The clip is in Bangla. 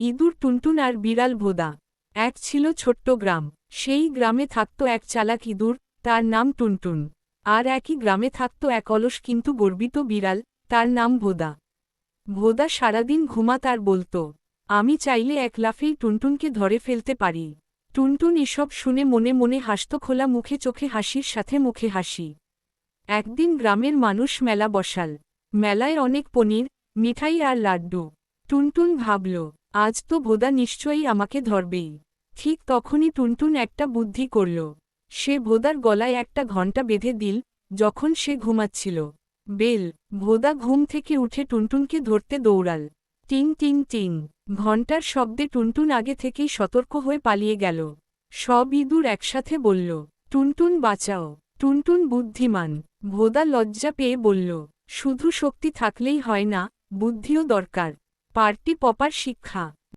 ইঁদুর টুনটুন আর বিড়াল ভোদা। এক ছিল ছোট্ট গ্রাম। সেই গ্রামে থাকত এক চালাক ইঁদুর, তার নাম টুনটুন। আর একই গ্রামে থাকত এক অলস কিন্তু গর্বিত বিড়াল, তার নাম ভোদা। ভোদা সারাদিন ঘুমাত আর বলত, আমি চাইলে এক লাফেই টুনটুনকে ধরে ফেলতে পারি। টুনটুন এসব শুনে মনে মনে হাসত, খোলা মুখে চোখে হাসির সাথে মুখে হাসি। একদিন গ্রামের মানুষ মেলা বসাল। মেলায় অনেক পনির, মিঠাই আর লাড্ডু। টুনটুন ভাবল, আজ তো ভোদা নিশ্চয়ই আমাকে ধরবেই। ঠিক তখনই টুনটুন একটা বুদ্ধি করল। সে ভোদার গলায় একটা ঘণ্টা বেঁধে দিল, যখন সে ঘুমাচ্ছিল। বেল! ভোদা ঘুম থেকে উঠে টুনটুনকে ধরতে দৌড়াল। টিং টিং টিং! ঘণ্টার শব্দে টুনটুন আগে থেকেই সতর্ক হয়ে পালিয়ে গেল। সব ইঁদুর একসাথে বলল, টুনটুন বাঁচাও। টুনটুন বুদ্ধিমান। ভোদা লজ্জা পেয়ে বলল, শুধু শক্তি থাকলেই হয় না, বুদ্ধিও দরকার। পার্টি পপার শিক্ষা।